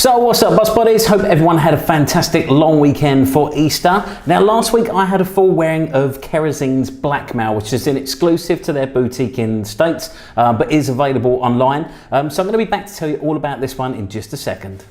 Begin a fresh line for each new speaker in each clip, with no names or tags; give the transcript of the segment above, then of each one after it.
So what's up, bus buddies? Hope everyone had a fantastic long weekend for Easter. Now last week I had a full wearing of Kerosene's Blackmail, which is an exclusive to their boutique in the States, but is available online. So I'm going to be back to tell you all about this one in just a second.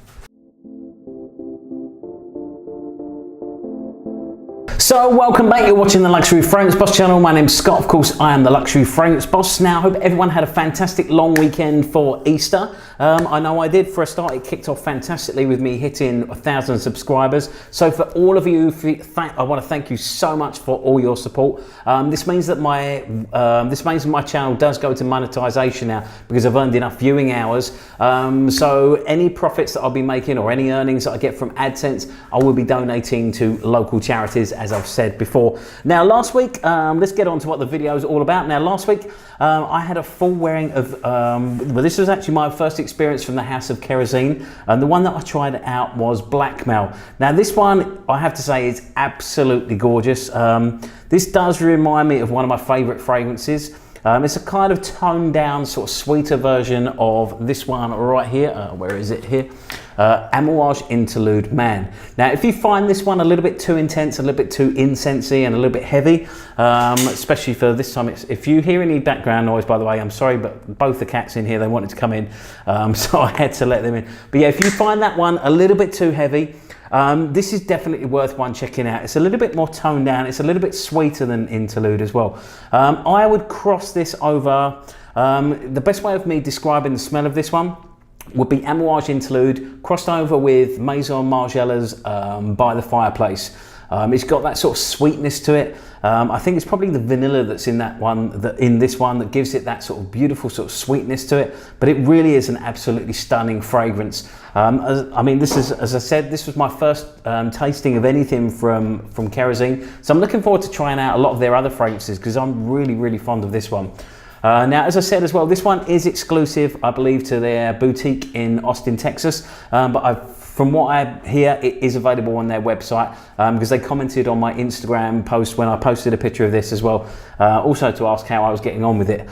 So welcome back, you're watching the Luxury Fragrance Boss channel. My name's Scott, of course I am the Luxury Fragrance Boss. Now I hope everyone had a fantastic long weekend for Easter. I know I did. For a start, it kicked off fantastically with me hitting 1,000 subscribers. So for all of you, I want to thank you so much for all your support. This means that my channel does go to monetization now because I've earned enough viewing hours. So any profits that I'll be making or any earnings that I get from AdSense, I will be donating to local charities, as I've said before. Now last week, let's get on to what the video is all about. Now last week, I had a full wearing of, well, this was actually my first experience from the house of Kerosene, and the one that I tried out was Blackmail. Now this one, I have to say, is absolutely gorgeous. This does remind me of one of my favorite fragrances. It's a kind of toned down, sort of sweeter version of this one right here. Where is it here? Amouage Interlude Man. Now, if you find this one a little bit too intense, a little bit too incensey and a little bit heavy, especially for this time, if you hear any background noise, by the way, I'm sorry, but both the cats in here, they wanted to come in, so I had to let them in. But yeah, if you find that one a little bit too heavy, this is definitely worth one checking out. It's a little bit more toned down. It's a little bit sweeter than Interlude as well. I would cross this over, the best way of me describing the smell of this one would be Amouage Interlude crossed over with Maison Margiela's By the Fireplace. It's got that sort of sweetness to it. I think it's probably the vanilla that's in that one, in this one, that gives it that sort of beautiful sort of sweetness to it. But it really is an absolutely stunning fragrance. I mean, this is, as I said, this was my first tasting of anything from Kerosene. So I'm looking forward to trying out a lot of their other fragrances because I'm really, really fond of this one. Now, as I said as well, this one is exclusive, I believe, to their boutique in Austin, Texas. From what I hear, it is available on their website because they commented on my Instagram post when I posted a picture of this as well. Also to ask how I was getting on with it.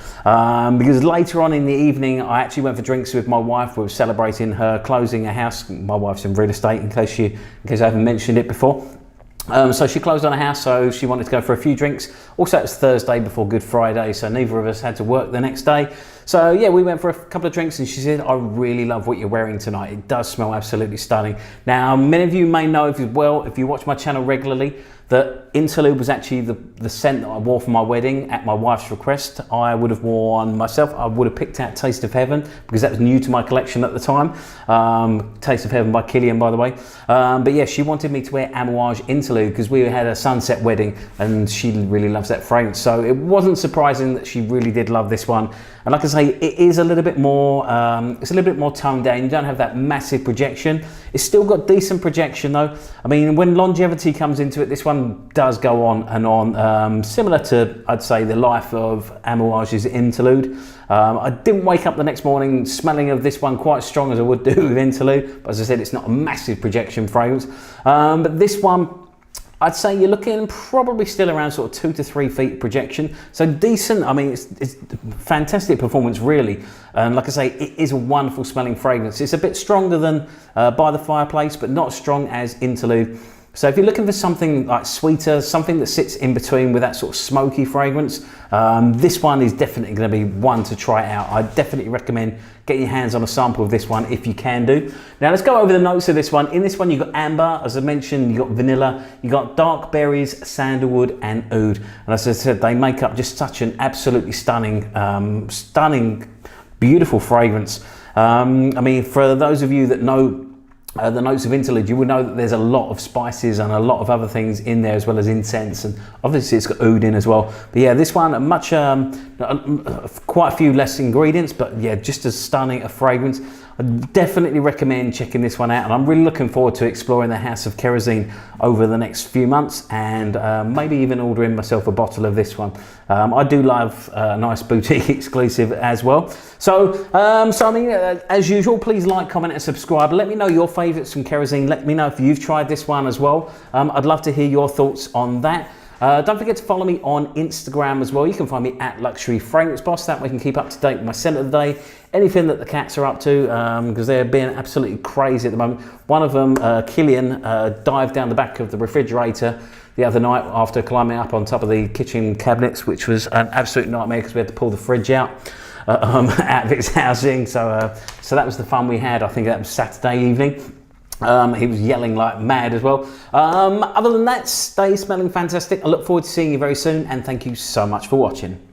Because later on in the evening, I actually went for drinks with my wife. We were celebrating her closing a house. My wife's in real estate, in case I haven't mentioned it before. So she closed on a house, so she wanted to go for a few drinks. Also, it's Thursday before Good Friday, so neither of us had to work the next day. So yeah, we went for a couple of drinks and she said, I really love what you're wearing tonight. It does smell absolutely stunning. Now, many of you may know, if you watch my channel regularly, that Interlude was actually the scent that I wore for my wedding at my wife's request. I would have worn myself, I would have picked out Taste of Heaven because that was new to my collection at the time. Taste of Heaven by Killian, by the way. But yeah, she wanted me to wear Amouage Interlude because we had a sunset wedding and she really loves that fragrance. So it wasn't surprising that she really did love this one. And like I say, it is a little bit more, it's a little bit more toned down. You don't have that massive projection. It's still got decent projection though. I mean, when longevity comes into it, this one does go on and on, similar to, I'd say, the life of Amouage's Interlude. I didn't wake up the next morning smelling of this one quite as strong as I would do with Interlude, but as I said, it's not a massive projection fragrance. But this one, I'd say you're looking probably still around sort of 2 to 3 feet projection. So decent. I mean, it's fantastic performance, really. And like I say, it is a wonderful smelling fragrance. It's a bit stronger than By the Fireplace, but not as strong as Interlude. So if you're looking for something like sweeter, something that sits in between with that sort of smoky fragrance, this one is definitely going to be one to try out. I definitely recommend getting your hands on a sample of this one if you can do. Now let's go over the notes of this one. In this one you've got amber, as I mentioned, you've got vanilla, you've got dark berries, sandalwood and oud. And as I said, they make up just such an absolutely stunning, beautiful fragrance. I mean, for those of you that know the notes of Interlude, you will know that there's a lot of spices and a lot of other things in there, as well as incense, and obviously it's got oud in as well. But yeah, this one, quite a few less ingredients, but yeah, just as stunning a fragrance. I definitely recommend checking this one out, and I'm really looking forward to exploring the house of Kerosene over the next few months, and maybe even ordering myself a bottle of this one. I do love a nice boutique exclusive as well. So I mean, as usual, please like, comment and subscribe. Let me know your favorites from Kerosene. Let me know if you've tried this one as well. I'd love to hear your thoughts on that. Don't forget to follow me on Instagram as well. You can find me at Luxury Fragrance Boss. That way you can keep up to date with my scent of the day, anything that the cats are up to, because they're being absolutely crazy at the moment. One of them, Killian, dived down the back of the refrigerator the other night after climbing up on top of the kitchen cabinets, which was an absolute nightmare because we had to pull the fridge out of its housing. So that was the fun we had. I think that was Saturday evening. He was yelling like mad as well. Other than that, stay smelling fantastic. I look forward to seeing you very soon, and thank you so much for watching.